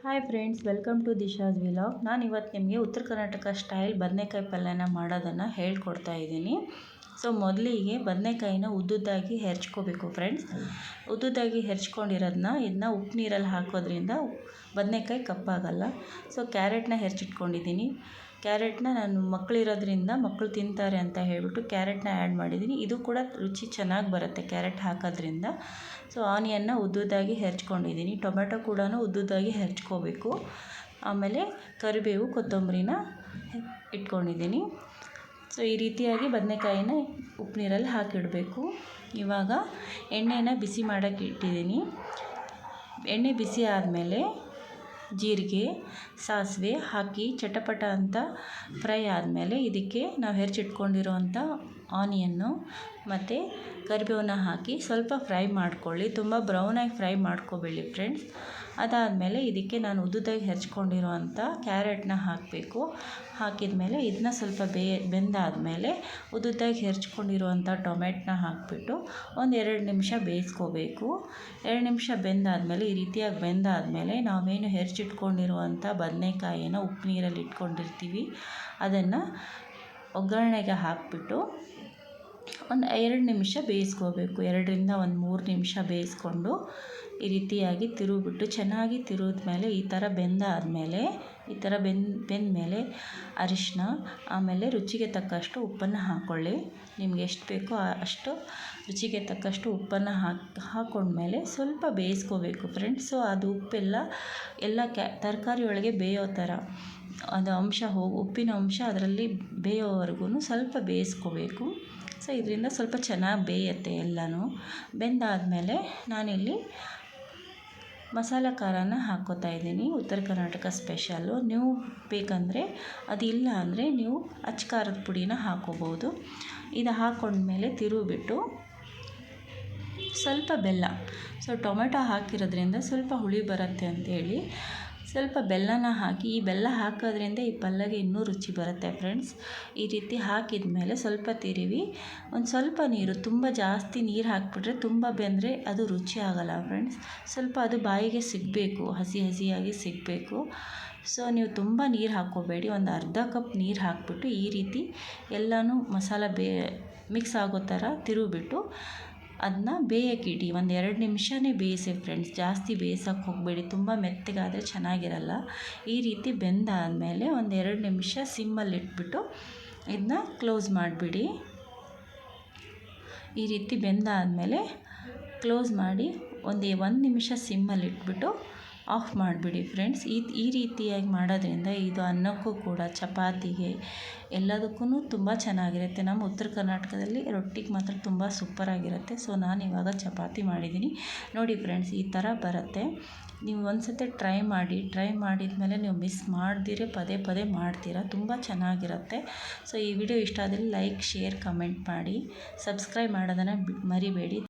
Hi friends, welcome to Disha's vlog. ನಾನು ಇವತ್ತು ನಿಮಗೆ ಉತ್ತರ ಕರ್ನಾಟಕ ಸ್ಟೈಲ್ ಬದನೆಕಾಯಿ ಪಲ್ಯನ ಮಾಡೋದನ್ನು ಹೇಳ್ಕೊಡ್ತಾ ಇದ್ದೀನಿ. ಸೊ ಮೊದಲಿಗೆ ಬದನೆಕಾಯಿನ ಉದ್ದುದ್ದಾಗಿ ಹೆರ್ಚ್ಕೋಬೇಕು ಫ್ರೆಂಡ್ಸ್. ಉದ್ದುದ್ದಾಗಿ ಇದನ್ನ ಉಪ್ಪು ನೀರಲ್ಲಿ ಹಾಕೋದ್ರಿಂದ ಬದನೆಕಾಯಿ ಕಪ್ಪಾಗಲ್ಲ. ಸೊ ಕ್ಯಾರೆಟ್ನ ಹೆಚ್ಚಿಟ್ಕೊಂಡಿದ್ದೀನಿ. ಕ್ಯಾರೆಟ್ನ ನಾನು ಮಕ್ಕಳಿರೋದ್ರಿಂದ ಮಕ್ಕಳು ತಿಂತಾರೆ ಅಂತ ಹೇಳಿಬಿಟ್ಟು ಕ್ಯಾರೆಟ್ನ ಆ್ಯಡ್ ಮಾಡಿದ್ದೀನಿ. ಇದು ಕೂಡ ರುಚಿ ಚೆನ್ನಾಗಿ ಬರುತ್ತೆ ಕ್ಯಾರೆಟ್ ಹಾಕೋದ್ರಿಂದ. ಸೊ ಆನಿಯನ್ನ ಉದ್ದುದ್ದಾಗಿ ಹೆರ್ಚ್ಕೊಂಡಿದ್ದೀನಿ. ಟೊಮೆಟೊ ಕೂಡ ಉದ್ದುದ್ದಾಗಿ ಹೆರ್ಚ್ಕೋಬೇಕು. ಆಮೇಲೆ ಕರಿಬೇವು, ಕೊತ್ತಂಬರಿನ ಇಟ್ಕೊಂಡಿದ್ದೀನಿ. ಸೊ ಈ ರೀತಿಯಾಗಿ ಬದನೆಕಾಯಿನ ಉಪ್ಪು ನೀರಲ್ಲಿ ಹಾಕಿಡಬೇಕು. ಇವಾಗ ಎಣ್ಣೆನ ಬಿಸಿ ಮಾಡೋಕ್ಕೆ ಇಟ್ಟಿದ್ದೀನಿ. ಎಣ್ಣೆ ಬಿಸಿ ಆದಮೇಲೆ ಜೀರಿಗೆ, ಸಾಸಿವೆ ಹಾಕಿ ಚಟಪಟ ಅಂತ ಫ್ರೈ ಆದಮೇಲೆ ಇದಕ್ಕೆ ನಾವು ಹೆಚ್ಚಿಟ್ಕೊಂಡಿರೋವಂಥ ಆನಿಯನ್ನು ಮತ್ತು ಕರಿಬೇವನ್ನ ಹಾಕಿ ಸ್ವಲ್ಪ ಫ್ರೈ ಮಾಡ್ಕೊಳ್ಳಿ. ತುಂಬ ಬ್ರೌನಾಗಿ ಫ್ರೈ ಮಾಡ್ಕೋಬೇಡಿ ಫ್ರೆಂಡ್ಸ್. ಅದಾದಮೇಲೆ ಇದಕ್ಕೆ ನಾನು ಉದ್ದುದ್ದಾಗಿ ಹೆಚ್ಕೊಂಡಿರೋವಂಥ ಕ್ಯಾರೆಟ್ನ ಹಾಕಬೇಕು. ಹಾಕಿದ ಮೇಲೆ ಇದನ್ನ ಸ್ವಲ್ಪ ಬೆಂದಾದಮೇಲೆ ಉದ್ದುದ್ದಾಗಿ ಹೆಚ್ಕೊಂಡಿರುವಂಥ ಟೊಮೆಟೊನ ಹಾಕಿಬಿಟ್ಟು ಒಂದು 2 ನಿಮಿಷ ಬೇಯಿಸ್ಕೋಬೇಕು. 2 ನಿಮಿಷ ಬೆಂದಾದಮೇಲೆ ಈ ರೀತಿಯಾಗಿ ಬೆಂದಾದಮೇಲೆ ನಾವೇನು ಹೆಚ್ಚಿಟ್ಕೊಂಡಿರುವಂಥ ಬದನೆಕಾಯಿನ ಉಪ್ಪು ನೀರಲ್ಲಿ ಇಟ್ಕೊಂಡಿರ್ತೀವಿ ಅದನ್ನು ಒಗ್ಗರಣೆಗೆ ಹಾಕಿಬಿಟ್ಟು ಒಂದು 2 ನಿಮಿಷ ಬೇಯಿಸ್ಕೋಬೇಕು. 2ರಿಂದ 3 ನಿಮಿಷ ಬೇಯಿಸ್ಕೊಂಡು ಈ ರೀತಿಯಾಗಿ ತಿರುಗಿಬಿಟ್ಟು ಚೆನ್ನಾಗಿ ತಿರುಗಿದ್ಮೇಲೆ ಈ ಥರ ಬೆಂದಾದಮೇಲೆ ಬೆಂದಮೇಲೆ ಅರಿಶಿನ, ಆಮೇಲೆ ರುಚಿಗೆ ತಕ್ಕಷ್ಟು ಉಪ್ಪನ್ನು ಹಾಕ್ಕೊಳ್ಳಿ. ನಿಮ್ಗೆ ಎಷ್ಟು ಬೇಕೋ ಅಷ್ಟು ರುಚಿಗೆ ತಕ್ಕಷ್ಟು ಉಪ್ಪನ್ನು ಹಾಕ್ಕೊಂಡ್ಮೇಲೆ ಸ್ವಲ್ಪ ಬೇಯಿಸ್ಕೋಬೇಕು ಫ್ರೆಂಡ್ಸ್. ಸೊ ಅದು ಉಪ್ಪೆಲ್ಲ ತರಕಾರಿ ಒಳಗೆ ಬೇಯೋ ಥರ ಅದು ಉಪ್ಪಿನ ಅಂಶ ಅದರಲ್ಲಿ ಬೇಯೋವರೆಗೂ ಸ್ವಲ್ಪ ಬೇಯಿಸ್ಕೋಬೇಕು. ಸೊ ಇದರಿಂದ ಸ್ವಲ್ಪ ಚೆನ್ನಾಗಿ ಬೇಯುತ್ತೆ ಎಲ್ಲನೂ. ಬೆಂದಾದಮೇಲೆ ನಾನಿಲ್ಲಿ ಮಸಾಲ ಖಾರನ ಹಾಕ್ಕೋತಾ ಇದ್ದೀನಿ. ಉತ್ತರ ಕರ್ನಾಟಕ ಸ್ಪೆಷಲ್ಲು. ನೀವು ಬೇಕಂದರೆ ಅದಿಲ್ಲ ಅಂದರೆ ನೀವು ಅಚ್ಚ ಖಾರದ ಪುಡಿನ ಹಾಕ್ಕೋಬೋದು. ಇದು ಹಾಕ್ಕೊಂಡ್ಮೇಲೆ ತಿರುಗಿಬಿಟ್ಟು ಸ್ವಲ್ಪ ಬೆಲ್ಲ. ಸೊ ಟೊಮೆಟೊ ಹಾಕಿರೋದ್ರಿಂದ ಸ್ವಲ್ಪ ಹುಳಿ ಬರುತ್ತೆ ಅಂಥೇಳಿ ಸ್ವಲ್ಪ ಬೆಲ್ಲನ ಹಾಕಿ, ಈ ಬೆಲ್ಲ ಹಾಕೋದ್ರಿಂದ ಈ ಪಲ್ಯಗೆ ಇನ್ನೂ ರುಚಿ ಬರುತ್ತೆ ಫ್ರೆಂಡ್ಸ್. ಈ ರೀತಿ ಹಾಕಿದ ಮೇಲೆ ಸ್ವಲ್ಪ ತಿರುವಿ ಒಂದು ಸ್ವಲ್ಪ ನೀರು, ತುಂಬ ಜಾಸ್ತಿ ನೀರು ಹಾಕಿಬಿಟ್ರೆ ತುಂಬ ಬೆಂದರೆ ಅದು ರುಚಿ ಆಗೋಲ್ಲ ಫ್ರೆಂಡ್ಸ್. ಸ್ವಲ್ಪ ಅದು ಬಾಯಿಗೆ ಸಿಗಬೇಕು, ಹಸಿಯಾಗಿ ಸಿಗಬೇಕು. ಸೊ ನೀವು ತುಂಬ ನೀರು ಹಾಕ್ಕೋಬೇಡಿ. ಒಂದು ಅರ್ಧ ಕಪ್ ನೀರು ಹಾಕಿಬಿಟ್ಟು ಈ ರೀತಿ ಎಲ್ಲನೂ ಮಸಾಲ ಮಿಕ್ಸ್ ಆಗೋ ಥರ ತಿರುಗಿಬಿಟ್ಟು ಅದನ್ನ ಬೇಯೋಕ್ಕಿಡಿ. ಒಂದು 2 ನಿಮಿಷನೇ ಬೇಯಿಸಿ ಫ್ರೆಂಡ್ಸ್. ಜಾಸ್ತಿ ಬೇಯಿಸೋಕ್ಕೆ ಹೋಗಬೇಡಿ, ತುಂಬ ಮೆತ್ತಗಾದರೆ ಚೆನ್ನಾಗಿರಲ್ಲ. ಈ ರೀತಿ ಬೆಂದಾದಮೇಲೆ ಒಂದು 2 ನಿಮಿಷ ಸಿಮ್ಮಲ್ಲಿ ಇಟ್ಬಿಟ್ಟು ಇದನ್ನ ಕ್ಲೋಸ್ ಮಾಡಿಬಿಡಿ. ಈ ರೀತಿ ಬೆಂದಾದಮೇಲೆ ಕ್ಲೋಸ್ ಮಾಡಿ ಒಂದು ನಿಮಿಷ ಸಿಮ್ಮಲ್ಲಿ ಇಟ್ಬಿಟ್ಟು ಆಫ್ ಮಾಡಿಬಿಡಿ ಫ್ರೆಂಡ್ಸ್. ಈ ರೀತಿಯಾಗಿ ಮಾಡೋದ್ರಿಂದ ಇದು ಅನ್ನಕ್ಕೂ ಕೂಡ, ಚಪಾತಿಗೆ ಎಲ್ಲದಕ್ಕೂ ತುಂಬ ಚೆನ್ನಾಗಿರುತ್ತೆ. ನಮ್ಮ ಉತ್ತರ ಕರ್ನಾಟಕದಲ್ಲಿ ರೊಟ್ಟಿಗೆ ಮಾತ್ರ ತುಂಬ ಸೂಪರಾಗಿರುತ್ತೆ. ಸೊ ನಾನಿವಾಗ ಚಪಾತಿ ಮಾಡಿದ್ದೀನಿ ನೋಡಿ ಫ್ರೆಂಡ್ಸ್. ಈ ಥರ ಬರುತ್ತೆ. ನೀವು ಒಂದ್ಸತಿ ಟ್ರೈ ಮಾಡಿದ್ಮೇಲೆ ನೀವು ಮಿಸ್ ಮಾಡ್ದಿರೆ ಪದೇ ಮಾಡ್ತೀರಾ. ತುಂಬ ಚೆನ್ನಾಗಿರುತ್ತೆ. ಸೊ ಈ ವಿಡಿಯೋ ಇಷ್ಟ ಆದರೆ ಲೈಕ್, ಶೇರ್, ಕಮೆಂಟ್ ಮಾಡಿ. ಸಬ್ಸ್ಕ್ರೈಬ್ ಮಾಡೋದನ್ನು ಮರಿಬೇಡಿ.